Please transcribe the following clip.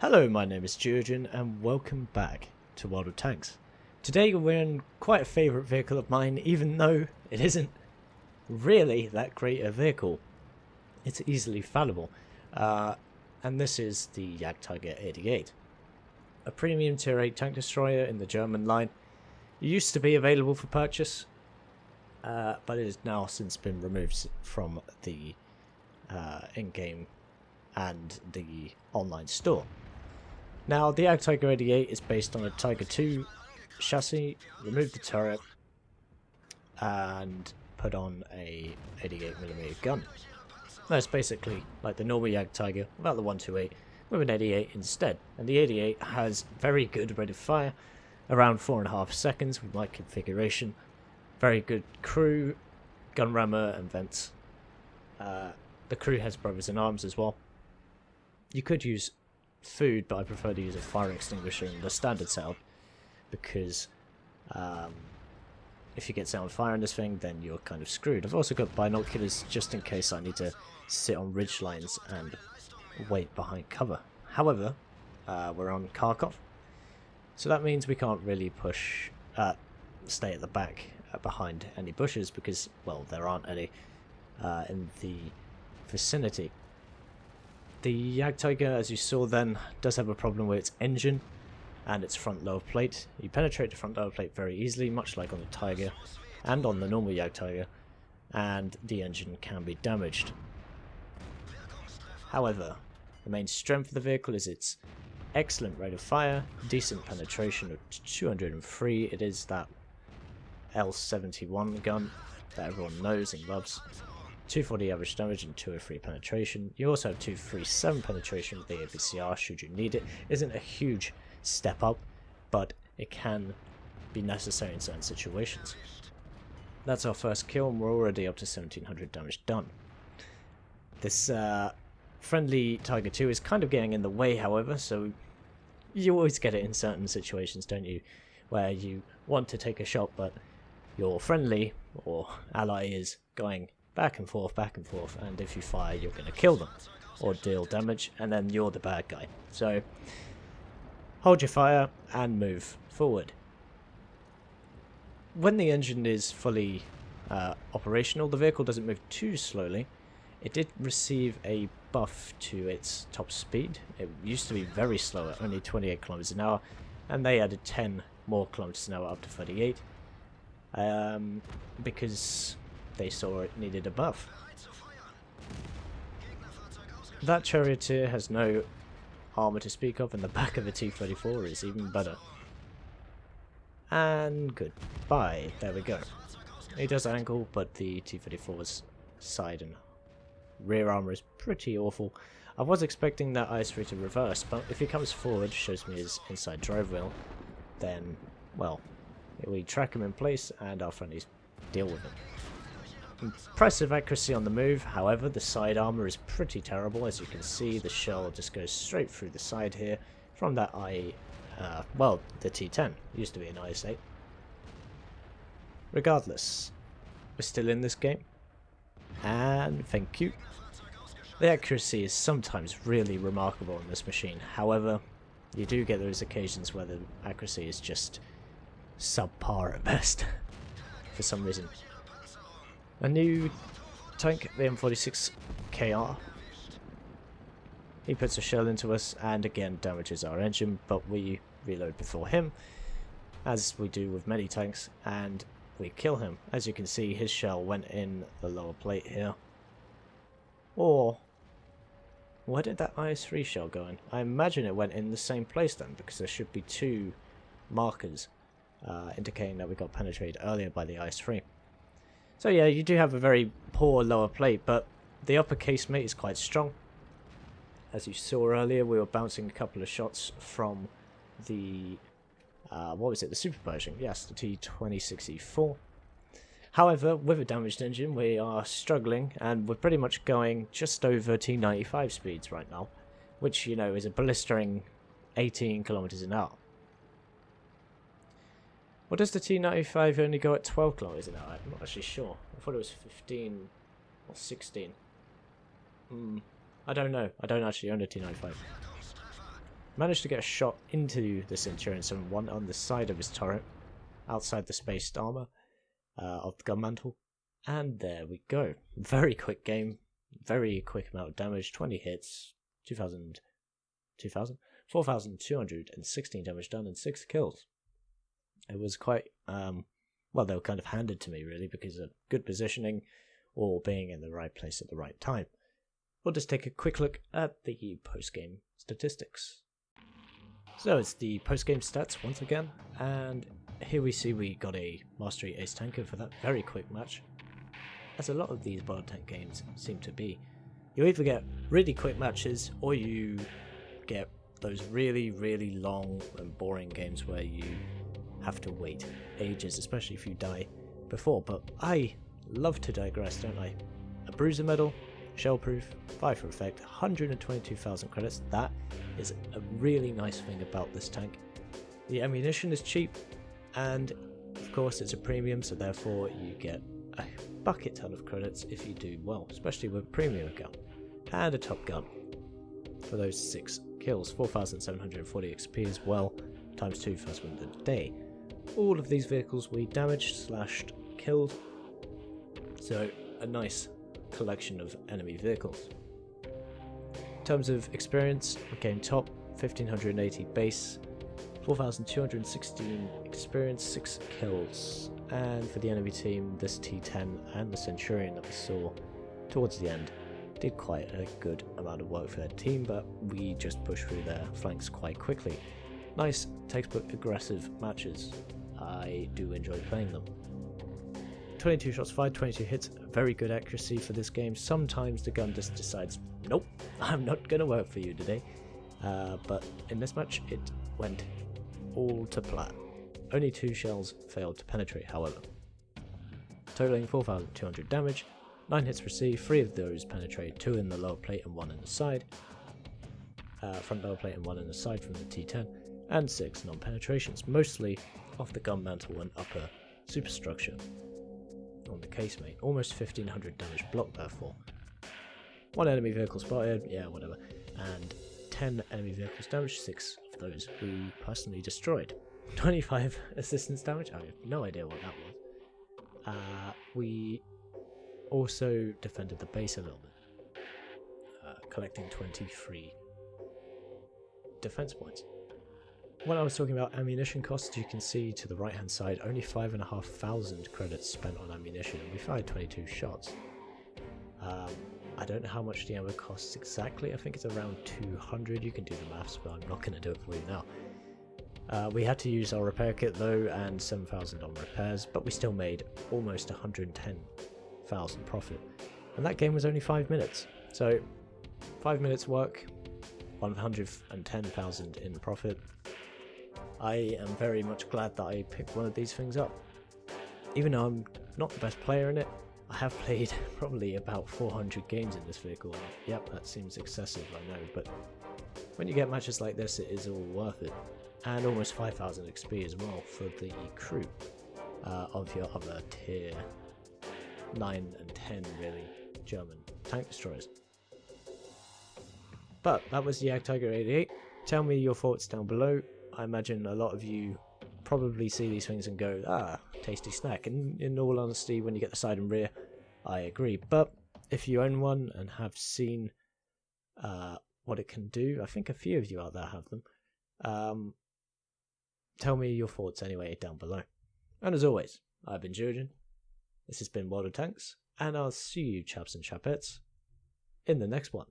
Hello, my name is Geogen and welcome back to World of Tanks. Today we're in quite a favourite vehicle of mine, even though it isn't really that great a vehicle. It's easily fallible. And this is the Jagdtiger 88. A premium tier 8 tank destroyer in the German line. It used to be available for purchase, but it has now since been removed from the in-game and the online store. Now, the Jagdtiger 88 is based on a Tiger II chassis, removed the turret, and put on a 88mm gun. That's basically like the normal Jagdtiger, without the 128, with an 88 instead. And the 88 has very good rate of fire, around 4.5 seconds with my configuration. Very good crew, gun rammer, and vents. The crew has brothers in arms as well. You could use food, but I prefer to use a fire extinguisher in the standard setup because if you get set on fire in this thing, then you're kind of screwed. I've also got binoculars just in case I need to sit on ridge lines and wait behind cover. However, we're on Kharkov, so that means we can't really push, stay at the back behind any bushes because, well, there aren't any in the vicinity. The Jagdtiger, as you saw then, does have a problem with its engine and its front lower plate. You penetrate the front lower plate very easily, much like on the Tiger and on the normal Jagdtiger, and the engine can be damaged. However, the main strength of the vehicle is its excellent rate of fire, decent penetration of 203. It is that L71 gun that everyone knows and loves. 240 average damage and 203 penetration. You also have 237 penetration with the APCR should you need it. Isn't a huge step up, but it can be necessary in certain situations. That's our first kill and we're already up to 1700 damage done. This friendly Tiger II is kind of getting in the way, however, so you always get it in certain situations, don't you, where you want to take a shot but your friendly or ally is going back and forth, and if you fire, you're going to kill them or deal damage, and then you're the bad guy. So hold your fire and move forward. When the engine is fully operational, the vehicle doesn't move too slowly. It did receive a buff to its top speed. It used to be very slow at only 28 kilometers an hour, and they added 10 more kilometers an hour up to 38 because they saw it needed a buff. That charioteer has no armor to speak of, and the back of the T-34 is even better. And goodbye. There we go. He does angle, but the T-34's side and rear armor is pretty awful. I was expecting that IS-3 to reverse, but if he comes forward, shows me his inside drive wheel, then, well, we track him in place and our friendlies deal with him. Impressive accuracy on the move, however the side armor is pretty terrible. As you can see, the shell just goes straight through the side here from that the T10. Used to be an IS-8. Regardless, we're still in this game, and thank you. The accuracy is sometimes really remarkable in this machine. However, you do get those occasions where the accuracy is just subpar at best for some reason. A new tank, the M46 KR. He puts a shell into us and again damages our engine, but we reload before him, as we do with many tanks, and we kill him. As you can see, his shell went in the lower plate here. Or, where did that IS-3 shell go in? I imagine it went in the same place then, because there should be two markers indicating that we got penetrated earlier by the IS-3. So yeah, you do have a very poor lower plate, but the upper casemate is quite strong. As you saw earlier, we were bouncing a couple of shots from the, what was it, the Super Pershing, yes, the T-2064. However, with a damaged engine, we are struggling, and we're pretty much going just over T-95 speeds right now, which, you know, is a blistering 18 kilometers an hour. Or does the T-95 only go at 12 kilometers an hour? I'm not actually sure. I thought it was 15 or 16. I don't know. I don't actually own a T-95. Managed to get a shot into the Centurion 7-1 on the side of his turret, outside the spaced armor of the gun mantle, and there we go. Very quick game, very quick amount of damage, 20 hits, 4,216 damage done, and 6 kills. It was quite, well, they were kind of handed to me really because of good positioning or being in the right place at the right time. We'll just take a quick look at the post-game statistics. So it's the post-game stats once again, and here we see we got a Mastery Ace Tanker for that very quick match, as a lot of these Battle Tank games seem to be. You either get really quick matches, or you get those really, really long and boring games where you have to wait ages, especially if you die before. But I love to digress, don't I? A Bruiser Medal, Shellproof, 5 for effect, 122,000 credits. That is a really nice thing about this tank. The ammunition is cheap, and of course it's a premium, so therefore you get a bucket ton of credits if you do well, especially with a premium account. And a Top Gun for those 6 kills, 4,740 XP as well, times 2 first win of the day. All of these vehicles we damaged, slashed, killed, so a nice collection of enemy vehicles. In terms of experience, we came top, 1,580 base, 4,216 experience, 6 kills. And for the enemy team, this T10 and the Centurion that we saw towards the end did quite a good amount of work for their team, but we just pushed through their flanks quite quickly. Nice textbook aggressive matches. I do enjoy playing them. 22 shots fired, 22 hits, very good accuracy for this game. Sometimes the gun just decides, nope, I'm not going to work for you today. But in this match, it went all to plan. Only 2 shells failed to penetrate, however. Totaling 4,200 damage, 9 hits received, 3 of those penetrated, 2 in the lower plate and 1 in the side. Front lower plate and 1 in the side from the T10, and 6 non-penetrations, mostly off the gun mantle and upper superstructure on the casemate. Almost 1,500 damage blocked therefore. 1 enemy vehicle spotted, yeah, whatever, and 10 enemy vehicles damaged, 6 of those we personally destroyed. 25 assistance damage, I have no idea what that was. We also defended the base a little bit, collecting 23 defense points. When I was talking about ammunition costs, you can see to the right hand side only 5,500 credits spent on ammunition, and we fired 22 shots. I don't know how much the ammo costs exactly, I think it's around 200, you can do the maths, but I'm not going to do it for you now. We had to use our repair kit though, and 7,000 on repairs, but we still made almost 110,000 profit. And that game was only 5 minutes, so 5 minutes work, 110,000 in profit. I am very much glad that I picked one of these things up. Even though I'm not the best player in it, I have played probably about 400 games in this vehicle, and yep, that seems excessive, I know, but when you get matches like this, it is all worth it. And almost 5,000 XP as well for the crew of your other tier 9 and 10 really German tank destroyers. But that was the Tiger 88. Tell me your thoughts down below. I imagine a lot of you probably see these things and go, ah, tasty snack. And in all honesty, when you get the side and rear, I agree. But if you own one and have seen what it can do, I think a few of you out there have them. Tell me your thoughts anyway down below. And as always, I've been Geogen. This has been World of Tanks, and I'll see you chaps and chapettes in the next one.